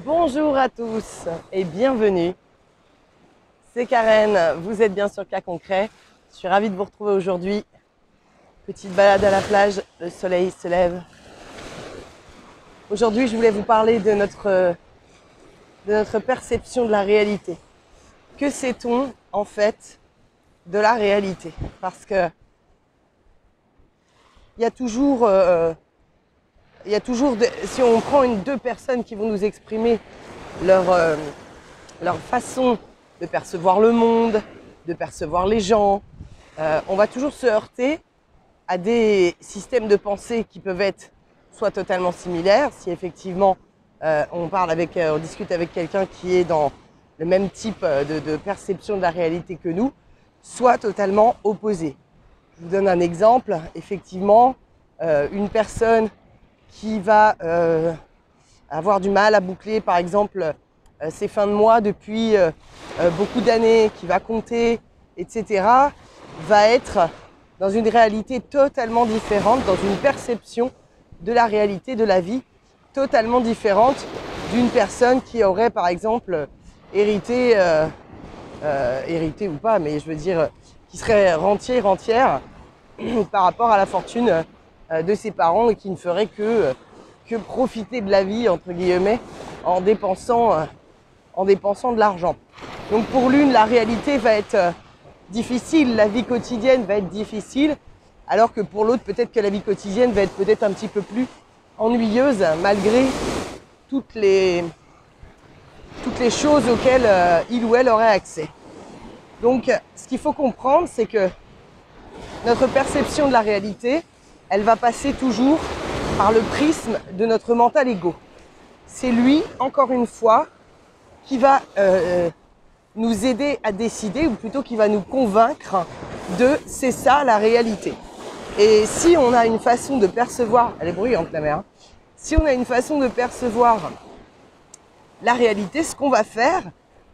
Bonjour à tous et bienvenue. C'est Karen, vous êtes bien sur Cas Concret. Je suis ravie de vous retrouver aujourd'hui. Petite balade à la plage, le soleil se lève. Aujourd'hui, je voulais vous parler de notre perception de la réalité. Que sait-on en fait de la réalité? Parce que il y a toujours, si on prend deux personnes qui vont nous exprimer leur façon de percevoir le monde, de percevoir les gens, on va toujours se heurter à des systèmes de pensée qui peuvent être soit totalement similaires, si effectivement on discute avec quelqu'un qui est dans le même type de perception de la réalité que nous, soit totalement opposés. Je vous donne un exemple. Effectivement, une personne qui va avoir du mal à boucler, par exemple, ses fins de mois depuis beaucoup d'années, qui va compter, etc., va être dans une réalité totalement différente, dans une perception de la réalité de la vie totalement différente d'une personne qui aurait, par exemple, hérité ou pas, mais je veux dire, qui serait rentière par rapport à la fortune de ses parents et qui ne ferait que profiter de la vie, entre guillemets, en dépensant de l'argent. Donc pour l'une, la réalité va être difficile, la vie quotidienne va être difficile, alors que pour l'autre, peut-être que la vie quotidienne va être peut-être un petit peu plus ennuyeuse, malgré toutes les choses auxquelles il ou elle aurait accès. Donc ce qu'il faut comprendre, c'est que notre perception de la réalité, elle va passer toujours par le prisme de notre mental ego. C'est lui, encore une fois, qui va nous aider à décider, ou plutôt qui va nous convaincre de c'est ça la réalité. Et si on a une façon de percevoir, elle est bruyante la mer, si on a une façon de percevoir la réalité, ce qu'on va faire,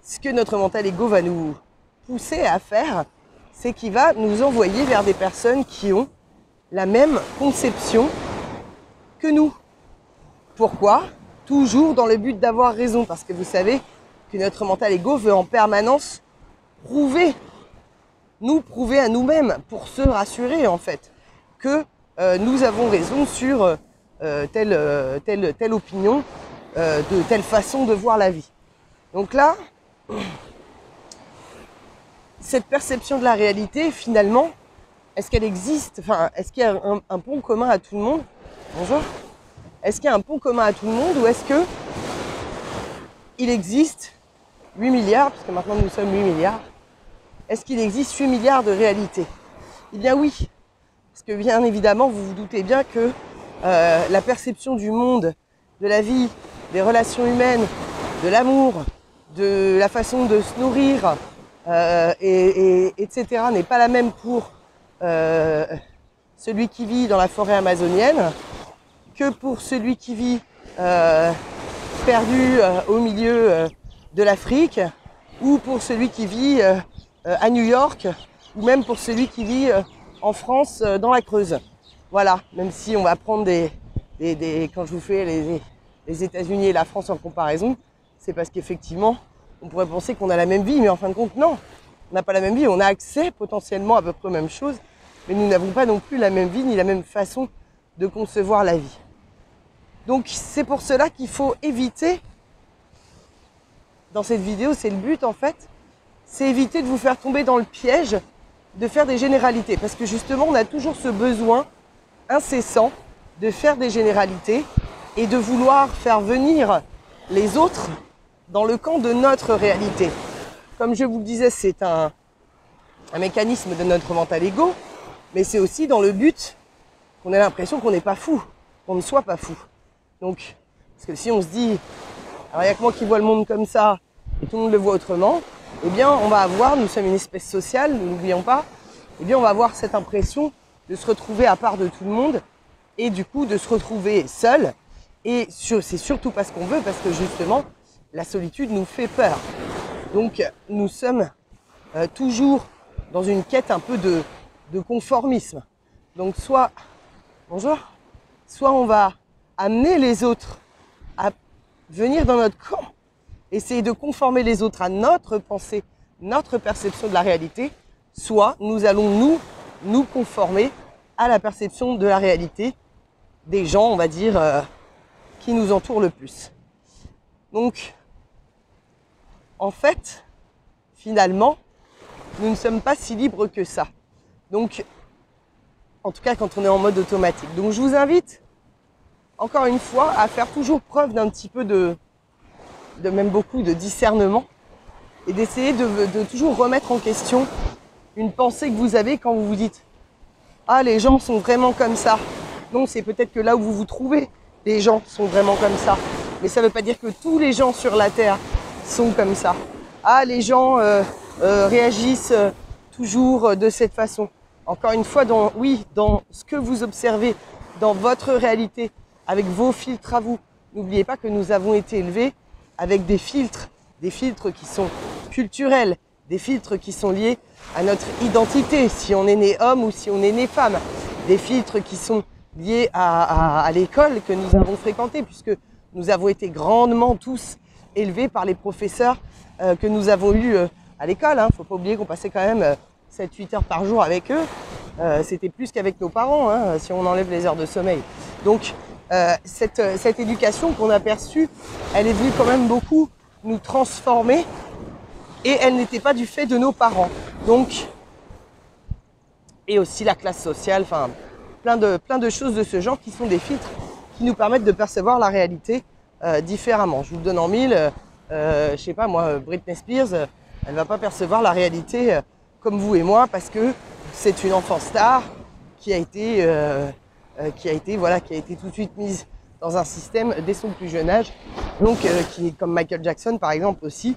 ce que notre mental ego va nous pousser à faire, c'est qu'il va nous envoyer vers des personnes qui ont la même conception que nous. Pourquoi? Toujours dans le but d'avoir raison, parce que vous savez que notre mental ego veut en permanence prouver à nous-mêmes, pour se rassurer en fait, que nous avons raison sur telle opinion, de telle façon de voir la vie. Donc là, cette perception de la réalité, finalement, est-ce qu'elle existe? Enfin, est-ce qu'il y a un pont commun à tout le monde? Bonjour. Est-ce qu'il y a un pont commun à tout le monde, ou est-ce que il existe 8 milliards, puisque maintenant nous sommes 8 milliards, est-ce qu'il existe 8 milliards de réalités? Eh bien oui, parce que bien évidemment, vous vous doutez bien que la perception du monde, de la vie, des relations humaines, de l'amour, de la façon de se nourrir, etc. n'est pas la même pour celui qui vit dans la forêt amazonienne que pour celui qui vit perdu au milieu de l'Afrique, ou pour celui qui vit à New York, ou même pour celui qui vit en France dans la Creuse. Voilà, même si on va prendre quand je vous fais les États-Unis et la France en comparaison, c'est parce qu'effectivement, on pourrait penser qu'on a la même vie, mais en fin de compte, non. On n'a pas la même vie, on a accès potentiellement à peu près aux mêmes choses, mais nous n'avons pas non plus la même vie, ni la même façon de concevoir la vie. Donc c'est pour cela qu'il faut éviter, dans cette vidéo, c'est le but en fait, c'est éviter de vous faire tomber dans le piège de faire des généralités. Parce que justement, on a toujours ce besoin incessant de faire des généralités et de vouloir faire venir les autres dans le camp de notre réalité. Comme je vous le disais, c'est un mécanisme de notre mental ego, mais c'est aussi dans le but qu'on ait l'impression qu'on n'est pas fou, qu'on ne soit pas fou. Donc, parce que si on se dit, alors il n'y a que moi qui vois le monde comme ça, et tout le monde le voit autrement, eh bien on va avoir, nous sommes une espèce sociale, nous n'oublions pas, eh bien on va avoir cette impression de se retrouver à part de tout le monde, et du coup de se retrouver seul, et c'est surtout pas ce qu'on veut, parce que justement, la solitude nous fait peur. Donc nous sommes toujours dans une quête un peu de conformisme. Donc soit on va amener les autres à venir dans notre camp, essayer de conformer les autres à notre pensée, notre perception de la réalité, soit nous allons nous conformer à la perception de la réalité des gens, on va dire, qui nous entourent le plus. Donc, en fait, finalement, nous ne sommes pas si libres que ça. Donc, en tout cas, quand on est en mode automatique. Donc, je vous invite, encore une fois, à faire toujours preuve d'un petit peu de même beaucoup de discernement et d'essayer de toujours remettre en question une pensée que vous avez quand vous vous dites « Ah, les gens sont vraiment comme ça ». Non, c'est peut-être que là où vous vous trouvez, les gens sont vraiment comme ça. Mais ça ne veut pas dire que tous les gens sur la Terre sont comme ça. Ah, les gens réagissent toujours de cette façon. Encore une fois, dans ce que vous observez, dans votre réalité, avec vos filtres à vous. N'oubliez pas que nous avons été élevés avec des filtres qui sont culturels, des filtres qui sont liés à notre identité, si on est né homme ou si on est né femme, des filtres qui sont liés à l'école que nous avons fréquentée, puisque nous avons été grandement tous élevés par les professeurs que nous avons eus à l'école. Faut pas oublier qu'on passait quand même 7-8 heures par jour avec eux. C'était plus qu'avec nos parents, si on enlève les heures de sommeil. Donc, cette éducation qu'on a perçue, elle est venue quand même beaucoup nous transformer et elle n'était pas du fait de nos parents. Donc, et aussi la classe sociale, enfin plein de choses de ce genre qui sont des filtres qui nous permettent de percevoir la réalité différemment. Je vous le donne en mille, je sais pas moi, Britney Spears, elle va pas percevoir la réalité comme vous et moi parce que c'est une enfant star qui a été tout de suite mise dans un système dès son plus jeune âge, donc qui est comme Michael Jackson par exemple aussi,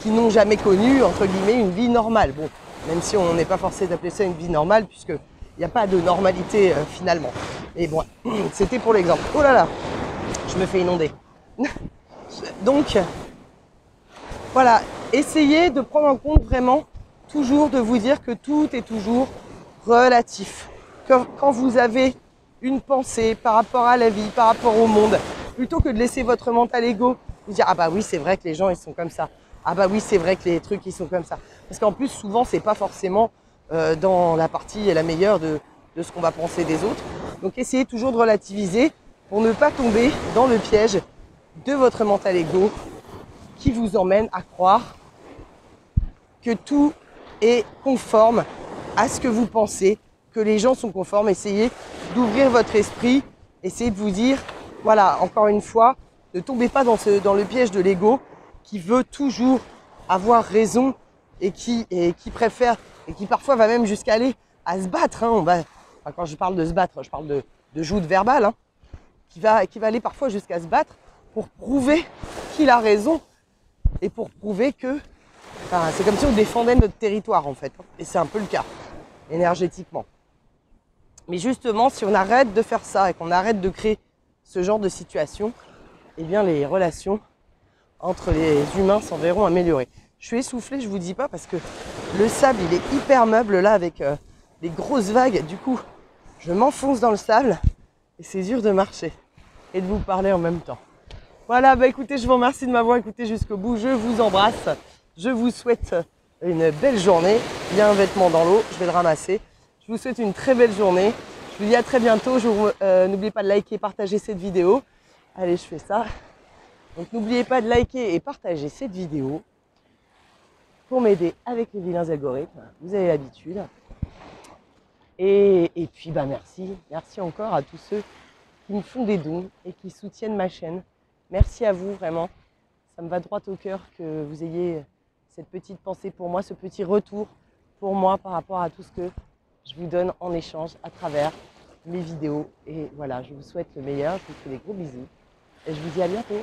qui n'ont jamais connu entre guillemets une vie normale. Bon, même si on n'est pas forcé d'appeler ça une vie normale puisque il n'y a pas de normalité finalement. Et bon, c'était pour l'exemple. Oh là là, je me fais inonder. Donc voilà, essayez de prendre en compte vraiment toujours de vous dire que tout est toujours relatif. Quand vous avez une pensée par rapport à la vie, par rapport au monde, plutôt que de laisser votre mental ego vous dire « Ah bah oui, c'est vrai que les gens, ils sont comme ça. Ah bah oui, c'est vrai que les trucs, ils sont comme ça. » Parce qu'en plus, souvent, c'est pas forcément dans la partie la meilleure de ce qu'on va penser des autres. Donc, essayez toujours de relativiser pour ne pas tomber dans le piège de votre mental ego qui vous emmène à croire que tout est conforme à ce que vous pensez, que les gens sont conformes. Essayez d'ouvrir votre esprit, essayez de vous dire, voilà, encore une fois, ne tombez pas dans le piège de l'ego qui veut toujours avoir raison et qui préfère, et qui parfois va même jusqu'à aller à se battre. Quand je parle de se battre, je parle de joute verbale, qui va aller parfois jusqu'à se battre pour prouver qu'il a raison et pour prouver que c'est comme si on défendait notre territoire en fait. Et c'est un peu le cas, énergétiquement. Mais justement, si on arrête de faire ça et qu'on arrête de créer ce genre de situation, eh bien les relations entre les humains s'en verront améliorées. Je suis essoufflée, je vous dis pas, parce que le sable, il est hyper meuble là avec les grosses vagues. Du coup, je m'enfonce dans le sable et c'est dur de marcher et de vous parler en même temps. Voilà, bah écoutez, je vous remercie de m'avoir écouté jusqu'au bout. Je vous embrasse. Je vous souhaite une belle journée. Il y a un vêtement dans l'eau, je vais le ramasser. Je vous souhaite une très belle journée. Je vous dis à très bientôt. N'oubliez pas de liker et partager cette vidéo. Allez, je fais ça. Donc n'oubliez pas de liker et partager cette vidéo pour m'aider avec les vilains algorithmes. Vous avez l'habitude. Et puis bah merci. Merci encore à tous ceux qui me font des dons et qui soutiennent ma chaîne. Merci à vous vraiment. Ça me va droit au cœur que vous ayez cette petite pensée pour moi, ce petit retour pour moi par rapport à tout ce que je vous donne en échange à travers mes vidéos. Et voilà, je vous souhaite le meilleur, je vous fais des gros bisous et je vous dis à bientôt.